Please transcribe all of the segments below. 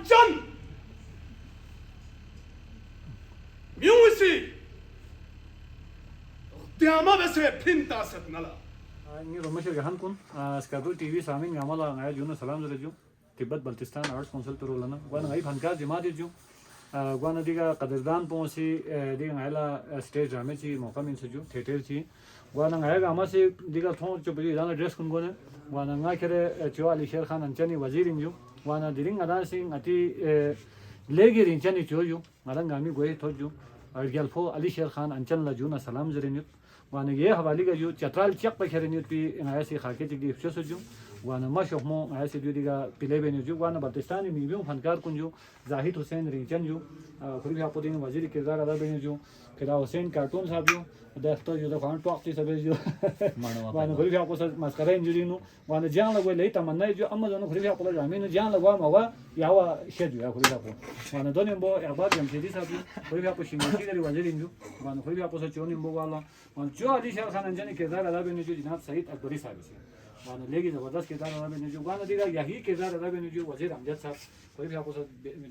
अंचन म्यूसी त्यामा बसे फिंता सत नला ini Romashir Gahan kun skadu TV samin ngamala ngaya juna salam zare ju Tibet Baltistan Arts Council turulana gwan ngai phanka jima de ju gwan diga qadirdan posi diga ngaila stage drama chi mauka min ju theater chi gwan ngaya gama se diga thon chupri dana dress kun gone gwan nga khere cho Ali Sher Khan anchani wazirin ju gwan diring ada sing ati legi rinchani cho ju ngala ngami goi tho ju argyalfo Ali Sher Khan anchan la juna salam zare ni وانا ये हवाली का जो चतराल चक पे खेरने भी ऐसे खाके चिक दी फिर जो वाना माशो मो ऐसे जो दिगा पिले बने जो वाना बल्तिस्तानी मीबियों फनकार कुन जो जाहिद हुसैन रिंचन जो खुद भी आपको दिन वजीर किरदार अदा बने जो फिरा हुसैन कार्टून साहब जो दफ्तर जो दफान टॉक सब जो वाना खुद भी आपको सब मस्करा इंजरी नो वाना जान लगवे ले तमन्ना जो अम्मा दोनों खुद भी आपको जामिन जान लगवा मवा यावा शेड या खुद भी आपको वाना दोनों बो याबा जमशेदी साहब खुद भी आपको शिंगोटी के वजीर इंजो वाना खुद भी आपको सचोनी बो वाला वाना जो अली शेर खान अंजनी किरदार अदा बने जो जनाब सईद अकबरी साहब से वाना लेगी जबरदस्त किरदार अदा बने जो वाना दिगा यही किरदार अदा बने जो वजीर अमजद साहब कोई भी आपको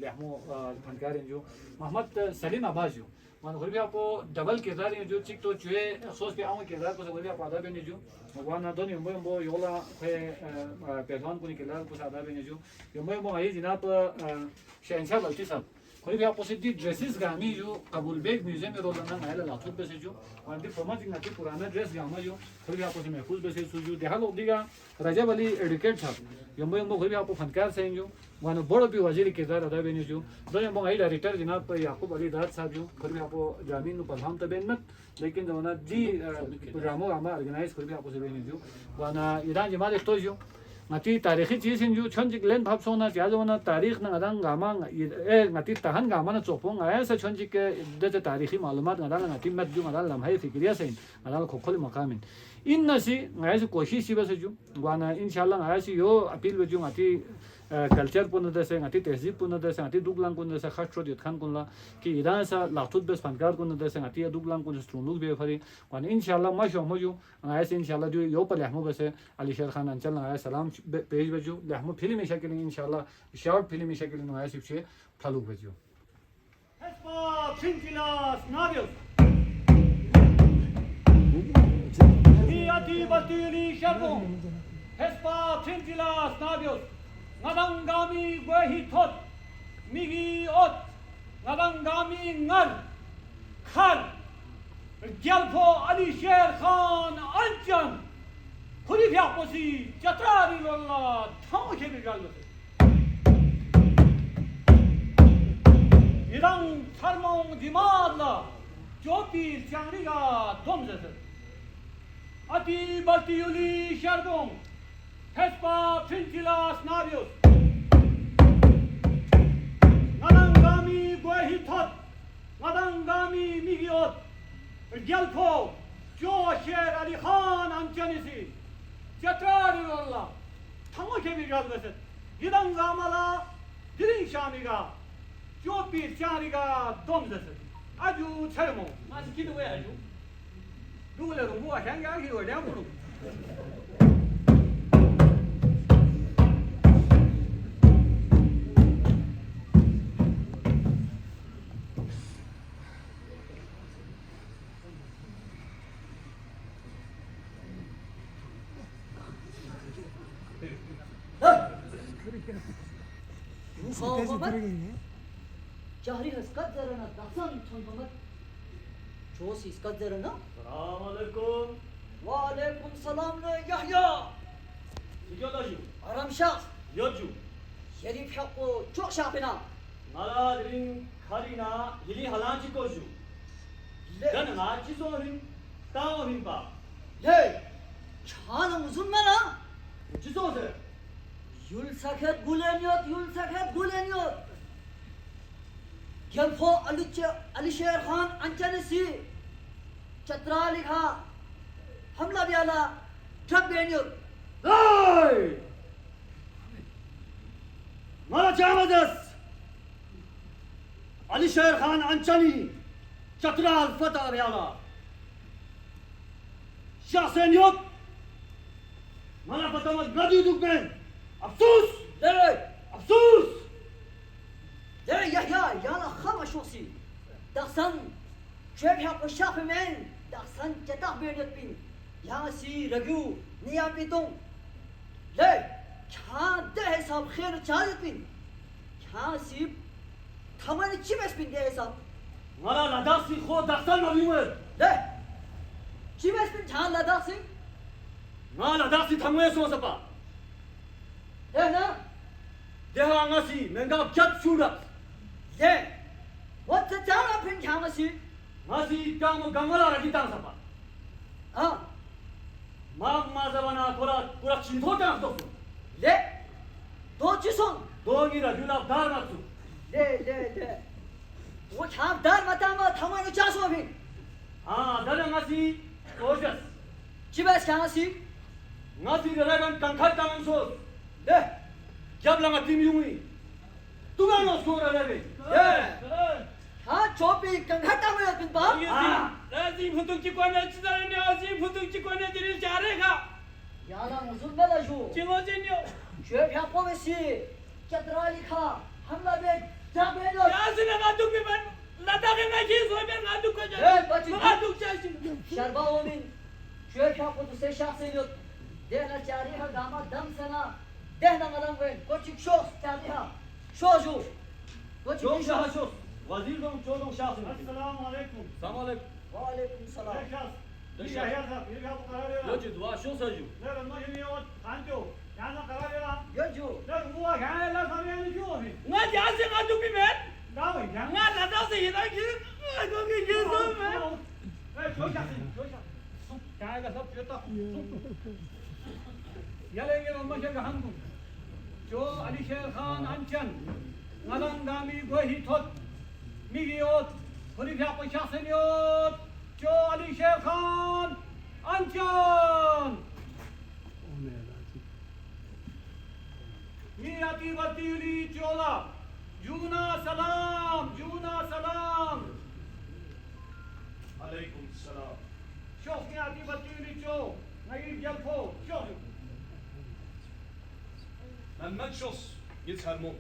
लेहमो फनकार जो मोहम्मद सलीम अब्बास जो वाना कोई भी आपको डबल किरदार जो चिक तो चुए सोच पे आऊँ किरदार को कोई भी आपको अदा बने जो वाना दोनों यम्बो यम्बो योला पे पहलवान को किरदार को अदा बने जो यम्बो यम्बो आई जनाब शहंशाह बल्टी साहब कोई भी आपको सिद्धि ड्रेसेस गामी जो कबूल बेग म्यूजियम में रोजाना नायला लाथुर पे से जो वांदी फॉर्मा जिंगा की पुराना ड्रेस गामा जो कोई भी आपको से महफूज पे से जो देहा लोग दिगा रजब अली एडुकेट था यम्बो यम्बो कोई भी आपको फनकार से जो वाना बड़ो भी वजीर किरदार अदा बने जो दो यम्बो आई डायरेक्टर जनाब याकूब अली दाद साहब जो कोई भी आपको जामीन नु पढ़ाम तबे न लेकिन जो ना जी प्रोग्रामो गामा ऑर्गेनाइज कोई भी आपको से बने जो वाना ईरान जमात तो जो ngati tarihi chisin ju chonjik len phap sona jazona tarikh na adang gama ngati tahan gama na chopong asa chonjik ke de tarihi malumat ngadang ngati mat ju ngadang lamhai fikriya sein ngadang khokhol maqamin in nasi ngais कोशिश बस ju gwana inshallah ngais yo appeal ju ngati culture पुन दसे ngati तहजीब पुन दसे ngati दुगलांग पुन दसे खास छोड़ खान कुनला कि इरान सा लाथुत बस फनकार पुन दसे ngati दुगलांग पुन स्ट्रोंग बे फरी वन इंशाल्लाह माशो मजु ऐसे इंशाल्लाह जो यो पर रहमो बसे अली शेर खान अंचल ना सलाम पेज बजु रहमो फिल्म में शक्ल इंशाल्लाह शॉर्ट फिल्म में शक्ल नो ऐसे से फलू बजु हस्पा फिंजिलास नारियो हियाती बतीली शर्मो हस्पा फिंजिलास नारियो Ngadangami Gwahitot Migi Ot Ngadangami Ngar Khar Gyalpo Ali Sher Khan Anjan Khudi Vyaposi Chatrari Lolla Thamke Bigal Irang Tharmong Dimadla Jopi Changriga Domzet Ati Batiyuli Sharbong Hespa Fintilas Navios Nadangami Gwahitot Nadangami Migiot Gyalpo Jo Sher Ali Khan Anjanisi Chatrari Lolla Thamake Bigal Veset Yidangamala Dirin Shamiga Jopi Chariga Domzet Aju Chelmo Maskidu Aju Dule Rumua Hanga Hiwa Damuru Cahri hıskat zarına dasan çantamat çoğus hıskat zarına Selamun Aleyküm Ve aleyküm selam le Yahya Sıcadacı Aramşah Yodcu Şerif şakko çok şapina Nala dirin Karina Hili Halancı Kocu Gan Naci Zorin Tağın Pa Le Çanım uzun bana Cizose Yul saket guleniyor Gelfo Ali Sher Khan Ancanesi Çatrali Kha Hamla Biyala Trap beğeniyor Hey! Mala Çağmadas Ali Sher Khan Ançani Çatral Fatah Beyala Şahsen yok Mala Fatah'ımız gadi dukmen Afsus! Evet Afsus! يحيى يلا خمس شخصي دخسن شوف يا بشاف من دخسن جتاه بينت بين يا سي رجو نيا بيتون لا كان ده حساب خير چالت بين كان سي تمام چی بس بين ده حساب مرا لداسی خود دستان نمیمد لا چی بس بين چان لداسی ما لداسی تموی سو سپا لا ده آنگاسی منگا کت شورا لا وات جانا بين كان سي ماسی کامو گملا رکی تان سپا اه ما مازوانا پورا چینتو تان تو لا دو چیسون دوگی را جولاب دار ناتو لا वो छाप दार मता मा थमानो चासो भी दर ngasi ojas चिबस खासी ngasi dalagan kangkhat tangan so ले jab langa tim yungi tugano sora lebe हाँ चोपी कंघटा में बिन बाप राजी फुतुक चिकोने चिदारे ने आजी फुतुक चिकोने दिल चारेगा याला मुजुल बला जो चिंगो चिन्यो शेफ या पोवेसी चतरा लिखा हमला बे जाबे लो यासी ने गादुक भी बन लता के गाजी सोय में गादुक को ए, जा बच्ची। गादुक चाची शरबा ओमिन शेफ या को से शासे लो देना चारी हा दामा दम सना देना मलंग वे कोचिक शोस चारी हा शोजू कोचिक Çok shows şahşos. Vazir dong çoğdong şahsın. Assalamu alaikum. Salam alaikum. वालेकुम सलाम Beşas. Bir Yahya sahab, bir kapı karar verin. Yoci dua şo saju. Ne ramo yeni ot kanjo. Yana karar verin. योजू Ne ruwa gane la samiyani jo abi. nga यासी गादुक भी बन Dawi yan. nga लता से हिला की गादुक की सो में Kaya sab cheta. Yalenge mamma ke hangu. Jo Ali Sher Khan Anchan. Ngalang dami gohi thot. Migiot. Kholi phya pachaseniot. Jo Ali Sher Khan Anchan. Miyati Batili Chola. Juna salam. Juna salam. عليكم السلام شوف يا دي بتقولي شو نجيب جلفو شوف من متشوس يتهمون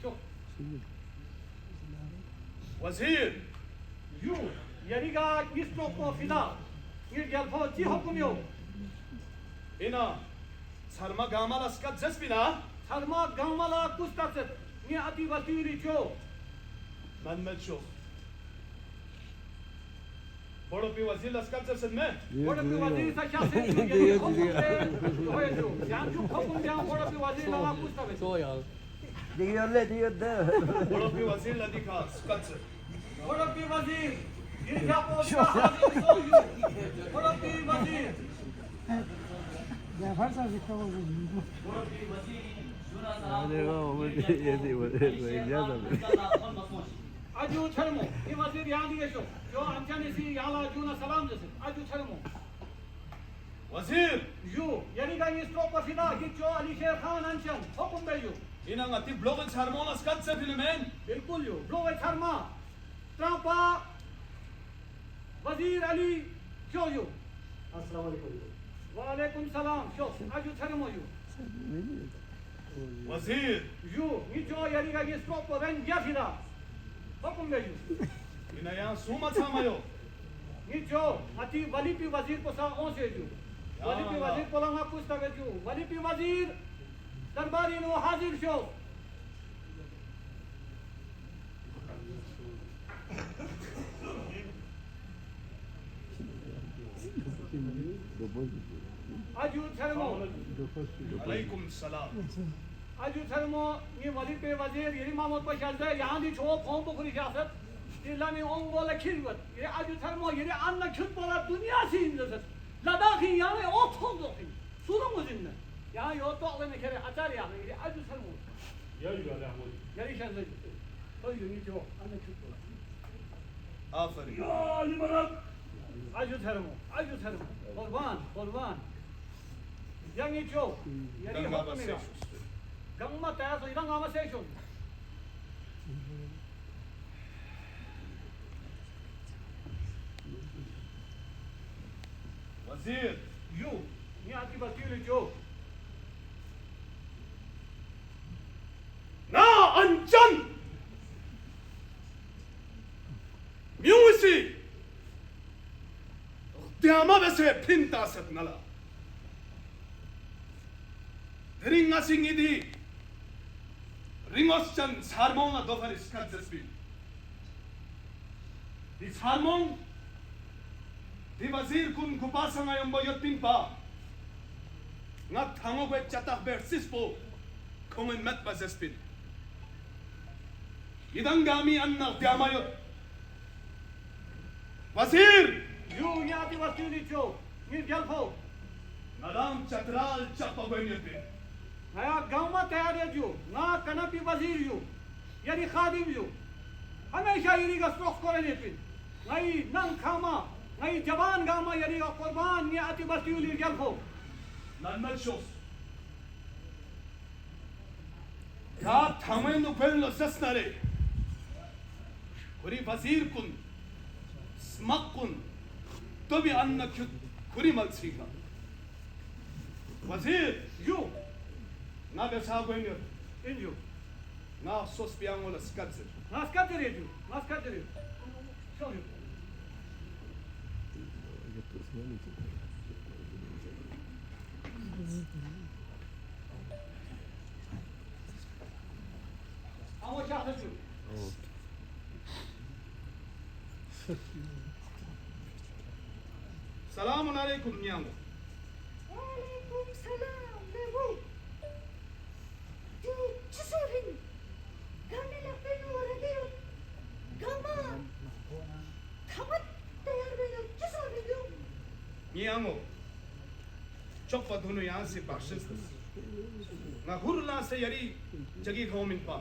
شوف وزير يو يريقا يستوقو فينا يجلفو تي حكم يو هنا سرما قامل اسكت زسبنا سلما قاملا كستست ني ادي بتقولي شو من متشوس بڑو پی وزیر اسکت زسد میں بڑا في وزير سشاسي يجي حكم يو جان شو حكم جان بڑا في وزير لا كستست بڑو پی وزیر لدی کا اسکت زد بڑا في وزير يرجع حاضر سو يو بڑا في وزير अजू छरमो ये वजीर यहाँ दिए शो जो अंचने सी यहाँ जूना सलाम जैसे अजू छरमो وزیر यू यानी का ये स्ट्रोक पर सीधा कि जो अली शेर खान अंचन हुक्म दे यू هنا ngati blogen سرمان اسکت زد فیلمین बिल्कुल यू ब्लो शर्मा ट्रांपा वजीर Ali show you Assalamu alaikum. वालेकुम सलाम शो अजू छरमो यू وزیر यू ये जो यानी का ये स्ट्रोक पर रन गया सीधा हुक्म दे यू هنا یا سومت سامایو ये जो अति वली पी वजीर को सा ओ से जो वली पी वजीर को लंगा पुस्तक है जो वली पी वजीर दरबारी नो हाजिर शो अजू छरमो علیکم السلام अजू छरमो ये वली पे वजीर ये मामूद पर शर्त है यहाँ दी छो फोन बुखरी सियासत ये लाने ओंग बोले खिलवत ये अजू छरमो ये अन्ना खिल बोला दुनिया सी इंजत लदाखी यहाँ में ओ थोक दो की सुनो मुझे न यहाँ यो तो अगर ने करे आचार्य यहाँ ये अजू छरमो यही शर्त तो ये जो अन्ना खिल बोला آفرین अजू छरमो कुर्बान yang itu jadi Gangma hukum ini baseshus gangma tayar so irang ama session وزیر you ni ati batili jo Tiama bese pinta sat nala. Ringa singidi. Ringos chan sarmonga dofaris katsesbi. Di sarmong di wazir kun kupasa ngayong boyot pinpa. Nga tango kwe chatak bersispo kungen met basespin. Idang gami anna tiamayot. Wazir! Ju nyati wastuni cho. Ngir jalfo. Nadam chatral chapagwenyotin. Naya गांव में तैयार है जो ना कनपी वजीर जो यानी खादिम जो हमेशा यरी का स्टॉक करे ने पिन नहीं नंग खामा नहीं जवान गामा यरी का कुर्बान ने आती बस्ती उली जलफो Nanmal shos. Ya tamayin upelno sasnare. Kuri wazir kun. Smak kun. Tobi anna kyut kuri malsika. Wazir! जो Nga besagwenyo. इन जो Nga sos piangola skatsir. Nazca तेरे जो नास्का तेरे चलो आओ चाहते जो Salamun alaikum nyango. Waalaikum salam, Lebu. Tu cisurin. Kami lapin waragyo. Kama. Kamat tayar beyo cisurin yo. Nyango. Chokpa dhunu yahan se bakshistas. Nga hurla se yari jagi khomin pa.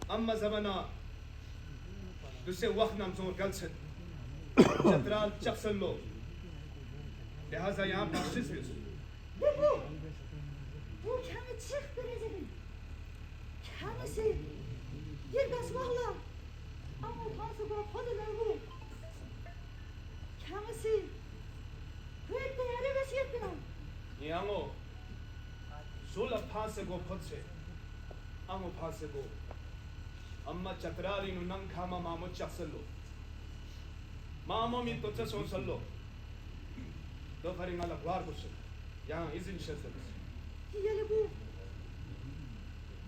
Amma zamana दुसरे वक्त नाम जोर गल से चतराल चक्सन लो लिहाजा यहाँ बख्शिश भी Lebu. Bu kami çık bereceğim. Kamisi. Yergas vahla. Ama kansı bu kodular bu. Kamisi. Kuyet tayarı vesiyet bina. Niyango sola passe go potse amo passe go amma chatrali nu nang khama mamo chaksallo mamo mi to chason sallo do phari ngala gwar ko se यहाँ izin şesel Yeli bu.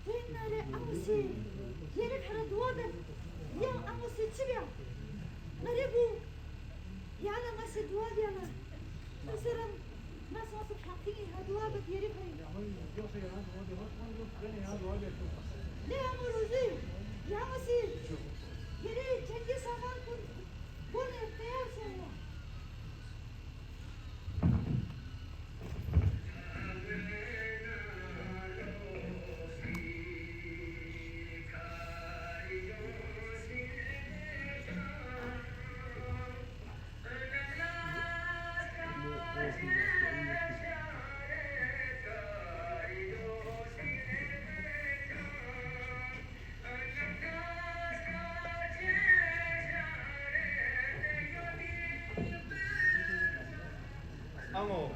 Benare amısı. Yeri kara duadır. Ya amısı çibiya. Nare bu. Yana amısı dua diyana. Mesela nasıl olsa kapıyı ha dua bet yeri kayı. Ne amıruzu? Ya amısı. Yeri cengi saman kun. Bu ne teyar sonra. amo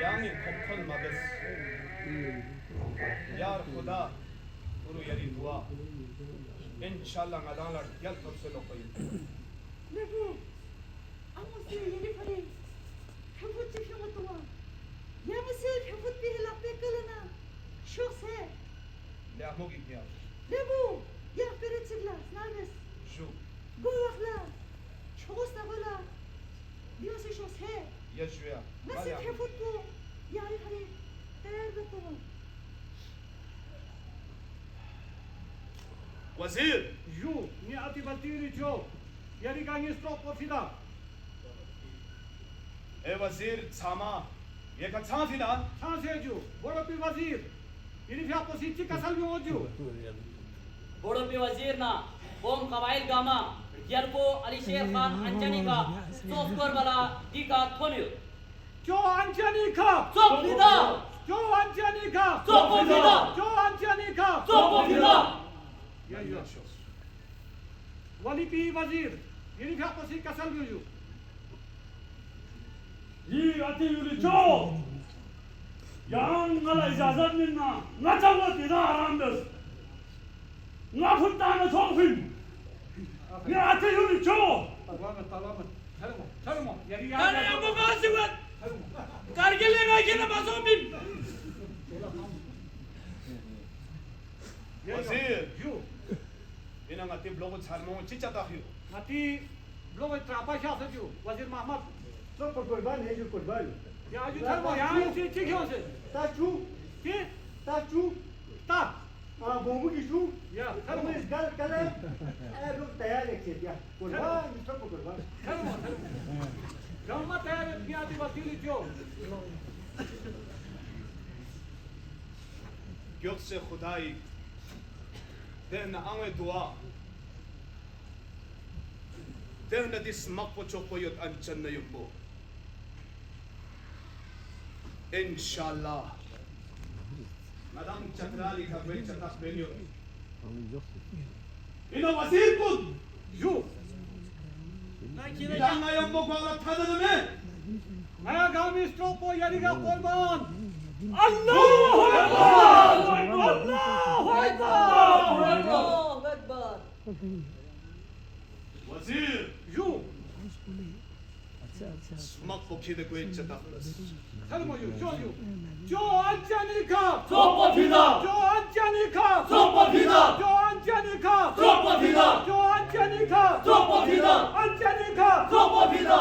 yani kopkol mabes yar khuda uru yari dua inshallah ngadalar yal topse lokoy Ne bu? Amısı yeri kare. Kaput çıkıyor tuva. Yamısı kaput bir helap beklena. Çok se. le amo gitya Ne bu? Yak bere çıkla. Nermes? şu Bu vakla. Çok da bala. Diyorsa çok se. yaşuya Nasıl kaput bu? Yari kare. Değer beklena. wazir जो ने आती बस्ती जो यानी का ये स्टॉक को सीधा e wazir sama ye ka tsafina कहाँ से जो बड़ो पी वजीर यदि फिर आपको सीची कसल में हो जो बोड़ो पे वजीर ना बोम कबाइल गामा यरपो अली शेर खान अंजनी का सोफकर वाला दी का थोनियो जो अंजनी का सोप विदा जो अंजनी का सोप विदा जो अंजनी का सोप विदा ये वाली पी वजीर यदि फिर आपको सीची कसल में हो 이 아티 유리 조 양가라 이자산 민나 나자고 디다 아람데스 나fut다나 정신 이 아티 유리 조 तालाब में Sarmo. Yari ya. Kana yang mukasiwat. Kargil yang aja na masopin. Wazir. Ju. Ina ngati blogo charmo chicha takhiyo. Mati blogo trapa sha sa ju. Wazir Muhammad. Só por kurban है जो kurban Ya ju sarmo ya se chikhyo se. ताचू Ki ताचू ta. बोमू की चू Ya हम sarmo. इस गल करे ए लोग तैयार है क्या kurban सब kurban Sarmo. Gamma tayar etmiyati vasili jo. Gök se Khudayi den ange dua den dis makpo chokoyot anchan na yumbo inshallah madam chakrali ka bel chatak benyo ina wazir put Ju. ina na yumbo ko ala thada me Naya gami stropo yari ga kurban. Allahu Akbar. Allahu Akbar. Allahu Akbar. wazir Ju. makpo kide ko chatak Sarmo ju. Jo anjanika. Troppo fida. Jo anjanika. Troppo fida. Jo anjanika. Troppo fida. Jo anjanika. Troppo fida. Anjanika. Troppo fida.